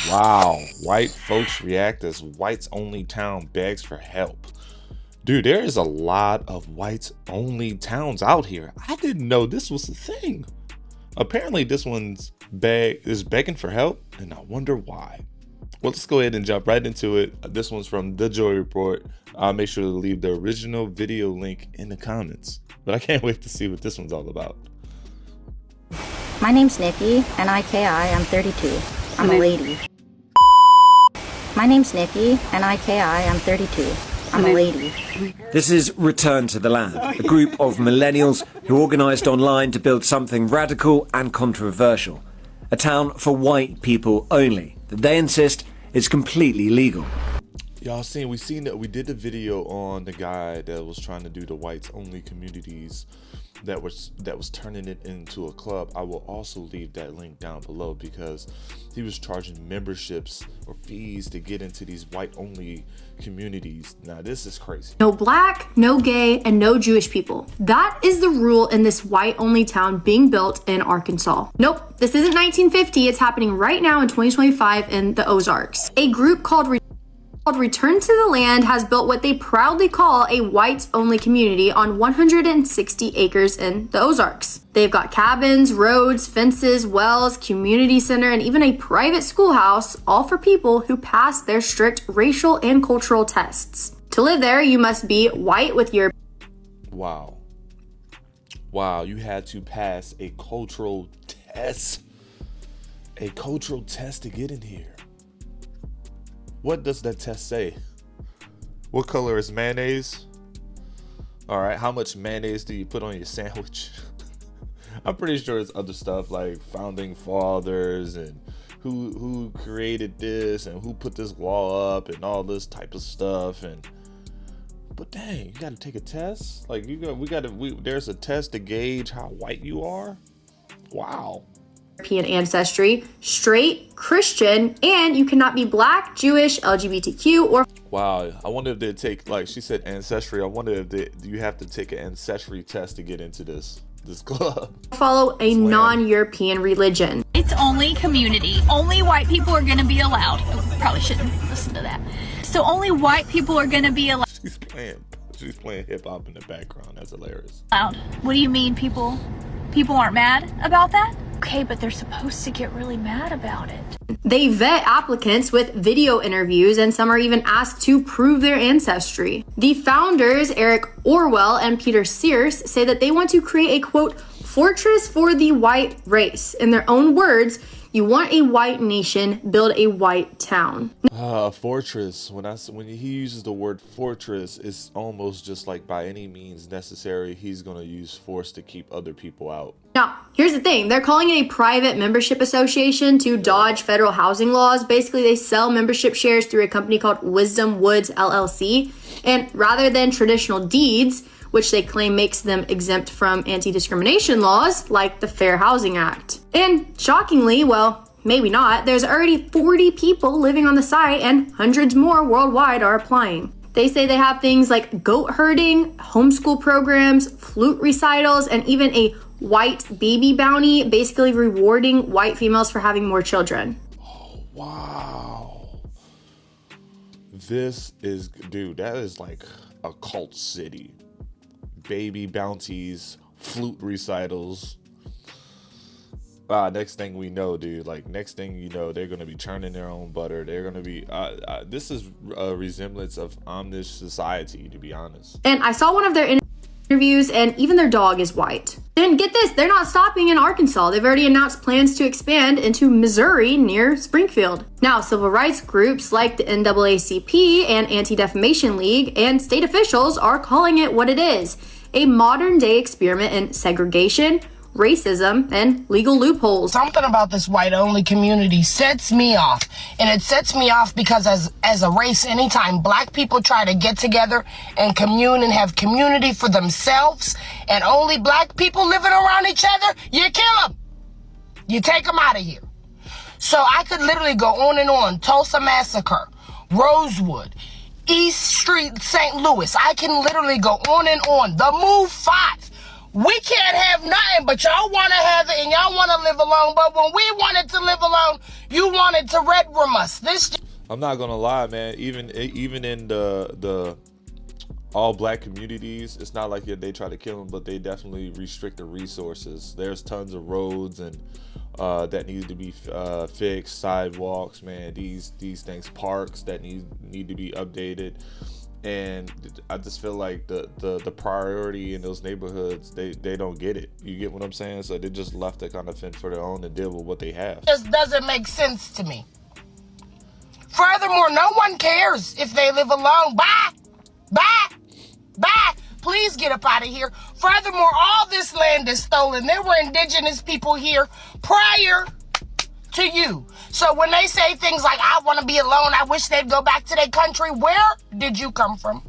Wow, white folks react as whites only town begs for help. Dude, there is a lot of whites only towns out here. I didn't know this was a thing. Apparently this one's is begging for help, and I wonder why. Well, let's go ahead and jump right into it. This one's from The Joy Report. I'll make sure to leave the original video link in the comments. But I can't wait to see what this one's all about. My name's Nikki, N-I-K-I, I'm 32. I'm a lady. My name's Nikki, N-I-K-I, I'm 32. I'm a lady. This is Return to the Land, a group of millennials who organised online to build something radical and controversial. A town for white people only, that they insist is completely legal. Y'all we seen that we did the video on the guy that was trying to do the whites only communities that was turning it into a club. I will also leave that link down below because he was charging memberships or fees to get into these white only communities. Now this is crazy. No black, no gay, and no Jewish people. That is the rule in this white only town being built in Arkansas. Nope, this isn't 1950. It's happening right now in 2025 in the Ozarks. A group called Return to the Land has built what they proudly call a whites-only community on 160 acres in the Ozarks. They've got cabins, roads, fences, wells, community center, and even a private schoolhouse, all for people who pass their strict racial and cultural tests. To live there, you must be white with your... Wow, you had to pass a cultural test. A cultural test to get in here. What does that test say? What color is mayonnaise? All right, how much mayonnaise do you put on your sandwich? I'm pretty sure it's other stuff like founding fathers and who created this and who put this law up and all this type of stuff. But dang, you got to take a test. Like there's a test to gauge how white you are. Wow. European ancestry, straight, Christian, and you cannot be black, Jewish, LGBTQ, or... Wow, I wonder if they take, like she said, ancestry. I wonder if you have to take an ancestry test to get into this club. Follow a non-European religion. It's only community. Only white people are going to be allowed. Oh, probably shouldn't listen to that. So only white people are going to be allowed. She's playing hip hop in the background. That's hilarious. What do you mean people aren't mad about that? Okay, but they're supposed to get really mad about it. They vet applicants with video interviews, and some are even asked to prove their ancestry. The founders, Eric Orwell and Peter Sears, say that they want to create a, quote, fortress for the white race. In their own words, you want a white nation, build a white town. Fortress. When he uses the word fortress, it's almost just like by any means necessary, he's going to use force to keep other people out. Now, here's the thing. They're calling it a private membership association to dodge federal housing laws. Basically, they sell membership shares through a company called Wisdom Woods LLC. And rather than traditional deeds, which they claim makes them exempt from anti-discrimination laws like the Fair Housing Act. And shockingly, well, maybe not, there's already 40 people living on the site and hundreds more worldwide are applying. They say they have things like goat herding, homeschool programs, flute recitals, and even a white baby bounty, basically rewarding white females for having more children. Oh, wow. This is, dude, that is like a cult city. Baby bounties, flute recitals. Next thing we know, dude, next thing you know, they're going to be churning their own butter. They're going to be, this is a resemblance of Amish society, to be honest. And I saw one of their interviews, and even their dog is white. And get this, they're not stopping in Arkansas. They've already announced plans to expand into Missouri near Springfield. Now, civil rights groups like the NAACP and Anti-Defamation League and state officials are calling it what it is, a modern-day experiment in segregation, racism, and legal loopholes. Something about this white-only community sets me off. And it sets me off because as a race, anytime black people try to get together and commune and have community for themselves, and only black people living around each other, you kill them. You take them out of here. So I could literally go on and on. Tulsa Massacre, Rosewood, East Street, St. Louis. I can literally go on and on. The Move 5. We can't have nothing, but y'all want to have it and y'all want to live alone. But when we wanted to live alone, you wanted to red room us. I'm not gonna lie, man. Even in the all black communities, it's not like they try to kill them, but they definitely restrict the resources. There's tons of roads and that need to be fixed, sidewalks, man. These things, parks that need to be updated. And I just feel like the priority in those neighborhoods, they don't get it. You get what I'm saying? So they just left to kind of fend for their own and deal with what they have. Just doesn't make sense to me. Furthermore, no one cares if they live alone. Bye. Bye. Bye. Please get up out of here. Furthermore, all this land is stolen. There were indigenous people here prior to you. So when they say things like, I want to be alone, I wish they'd go back to their country, where did you come from?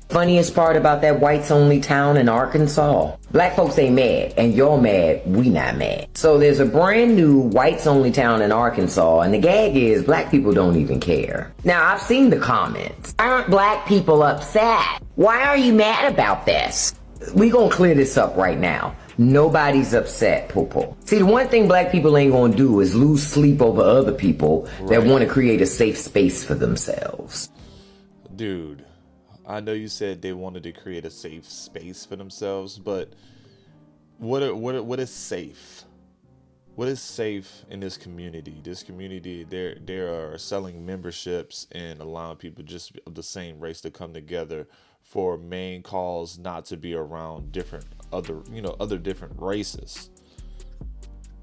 Funniest part about that whites only town in Arkansas, black folks ain't mad, and you're mad, we not mad. So there's a brand new whites only town in Arkansas, and the gag is black people don't even care. Now I've seen the comments. Why aren't black people upset? Why are you mad about this? We gonna clear this up right now. Nobody's upset, Popo. See, the one thing black people ain't gonna do is lose sleep over other people that want to create a safe space for themselves. Dude, I know you said they wanted to create a safe space for themselves, but what is safe? What is safe in this community? This community, they are selling memberships and allowing people just of the same race to come together for main cause, not to be around other different races.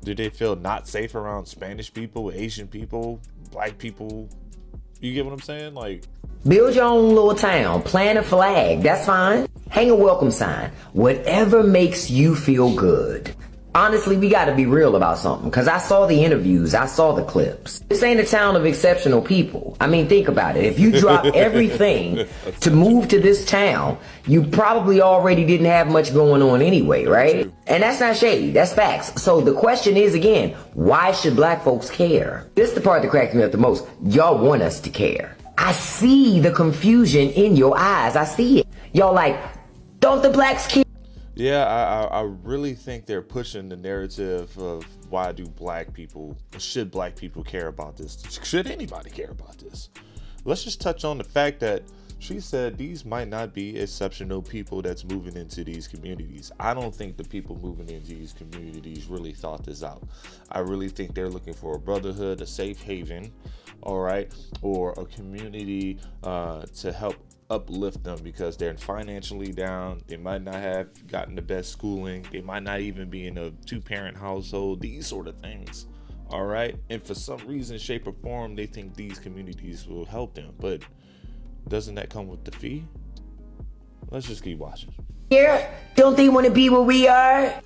Do they feel not safe around Spanish people, Asian people, black people? You get what I'm saying? Like, build your own little town, plant a flag, that's fine. Hang a welcome sign, whatever makes you feel good. Honestly, we gotta be real about something, because I saw the interviews, I saw the clips. This ain't a town of exceptional people. I mean, think about it. If you drop everything to move to this town, you probably already didn't have much going on anyway, right? And that's not shady, that's facts. So the question is, again, why should black folks care? This is the part that cracks me up the most. Y'all want us to care. I see the confusion in your eyes. I see it. Y'all like, don't the blacks care? yeah, I really think they're pushing the narrative of should black people care about this? Should anybody care about this? Let's just touch on the fact that she said these might not be exceptional people that's moving into these communities. I don't think the people moving into these communities really thought this out. I really think they're looking for a brotherhood, a safe haven, all right, or a community to help uplift them because they're financially down. They might not have gotten the best schooling. They might not even be in a 2-parent household, these sort of things. All right. And for some reason, shape or form, they think these communities will help them. But doesn't that come with the fee? Let's just keep watching. Yeah, don't they want to be where we are?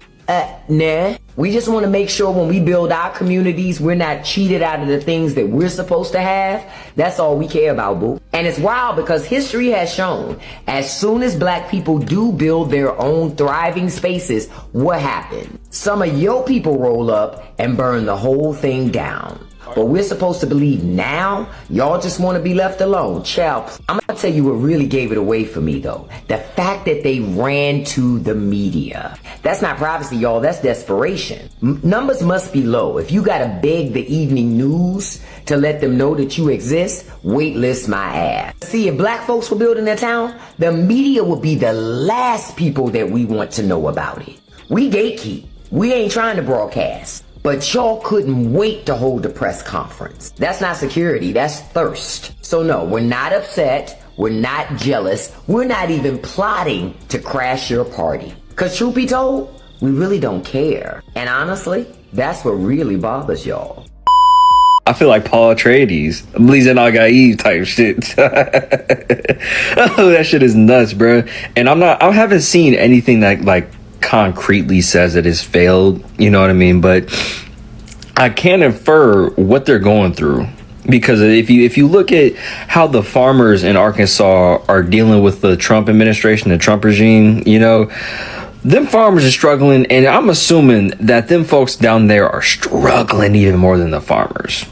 Nah. We just want to make sure when we build our communities, we're not cheated out of the things that we're supposed to have. That's all we care about, boo. And it's wild because history has shown as soon as black people do build their own thriving spaces, what happened? Some of your people roll up and burn the whole thing down. But we're supposed to believe now y'all just want to be left alone. Child, I'm gonna tell you what really gave it away for me though. The fact that they ran to the media. That's not privacy, y'all, that's desperation. Numbers must be low. If you gotta beg the evening news to let them know that you exist, waitlist my ass. See, if black folks were building their town, the media would be the last people that we want to know about it. We gatekeep. We ain't trying to broadcast. But y'all couldn't wait to hold a press conference. That's not security, that's thirst. So no, we're not upset, we're not jealous, we're not even plotting to crash your party. Cause truth be told, we really don't care. And honestly, that's what really bothers y'all. I feel like Paul Atreides, Bleezing Naga Eve type shit. Oh, that shit is nuts, bro. And I haven't seen anything that like concretely says it has failed, you know what I mean, but I can infer what they're going through, because if you look at how the farmers in Arkansas are dealing with the Trump administration, the Trump regime, you know, them farmers are struggling, and I'm assuming that them folks down there are struggling even more than the farmers.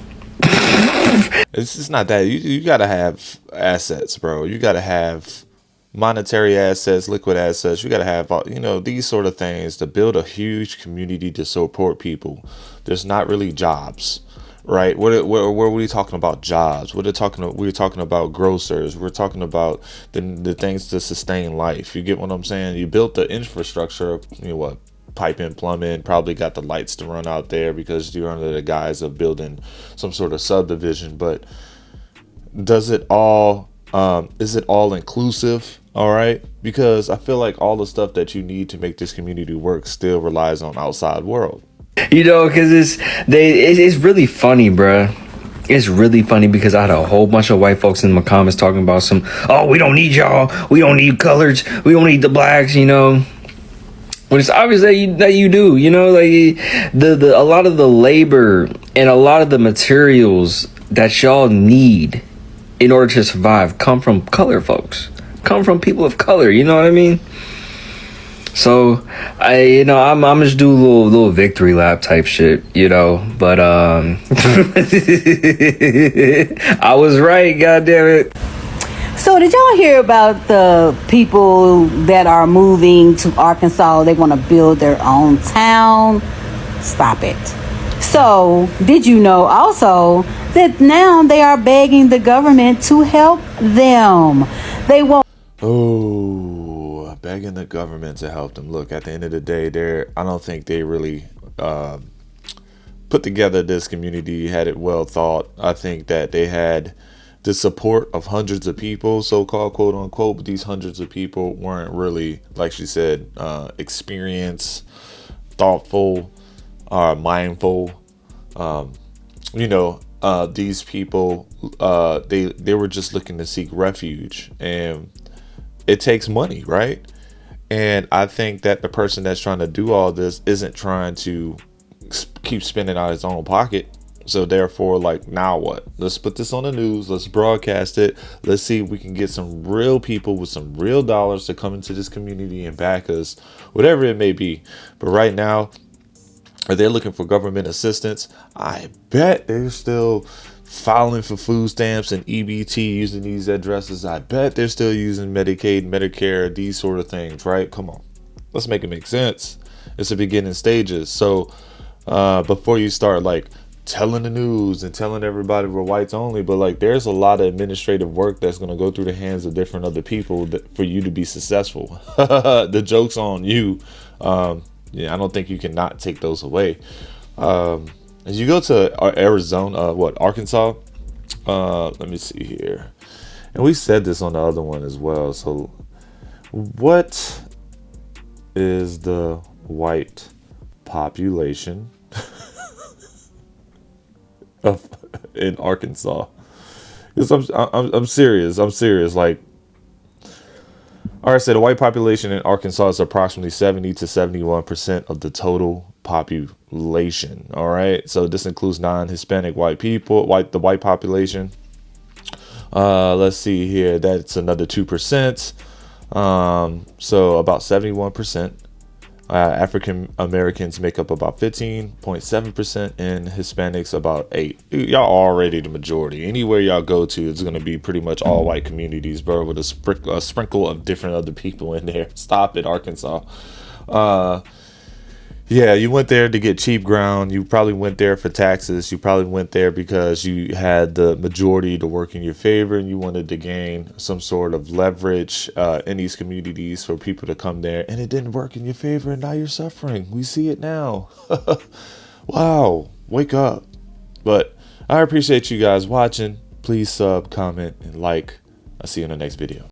It's just not that. You gotta have assets, bro. You gotta have monetary assets, liquid assets. You got to have, these sort of things to build a huge community to support people. There's not really jobs, right? Where are we talking about jobs? We're talking about grocers. We're talking about the things to sustain life. You get what I'm saying? You built the infrastructure, piping, plumbing, probably got the lights to run out there because you're under the guise of building some sort of subdivision. But is it all inclusive? All right, because I feel like all the stuff that you need to make this community work still relies on outside world. Because it's really funny, bruh. It's really funny because I had a whole bunch of white folks in my comments talking about we don't need y'all, we don't need colors, we don't need the blacks, when it's obvious that you do, like a lot of the labor and a lot of the materials that y'all need in order to survive come from color folks, come from people of color, you know what I mean? So I'm just do a little victory lap type shit, but I was right, goddammit. So did y'all hear about the people that are moving to Arkansas? They want to build their own town. Stop it. So did you know also that now they are begging the government to help them? They won't. Oh, begging the government to help them. Look, at the end of the day, I don't think they really put together this community, had it well thought. I think that they had the support of hundreds of people, so-called, quote unquote, but these hundreds of people weren't really, like she said, experienced, thoughtful, mindful. These people, they were just looking to seek refuge, and it takes money, right? And I think that the person that's trying to do all this isn't trying to keep spending out his own pocket. So therefore, now what? Let's put this on the news. Let's broadcast it. Let's see if we can get some real people with some real dollars to come into this community and back us, whatever it may be. But right now, are they looking for government assistance? I bet they're still filing for food stamps and EBT using these addresses. I bet they're still using Medicaid, Medicare, these sort of things, right? Come on. Let's make it make sense. It's the beginning stages. So before you start telling the news and telling everybody we're whites only, but there's a lot of administrative work that's going to go through the hands of different other people for you to be successful. The joke's on you. I don't think you can not take those away. As you go to Arizona, Arkansas, let me see here. And we said this on the other one as well. So what is the white population in Arkansas? Because I'm serious. All right, so the white population in Arkansas is approximately 70 to 71% of the total population. All right, so this includes non-Hispanic white people, the white population. Let's see here. That's another 2%. So about 71%. African Americans make up about 15.7%, and Hispanics about 8%. Y'all already the majority. Anywhere y'all go to, it's gonna be pretty much all white communities, bro, with a sprinkle of different other people in there. Stop it, Arkansas. Yeah, you went there to get cheap ground. You probably went there for taxes. You probably went there because you had the majority to work in your favor, and you wanted to gain some sort of leverage in these communities for people to come there. And it didn't work in your favor, and now you're suffering. We see it now. Wow, wake up. But I appreciate you guys watching. Please sub, comment, and like. I'll see you in the next video.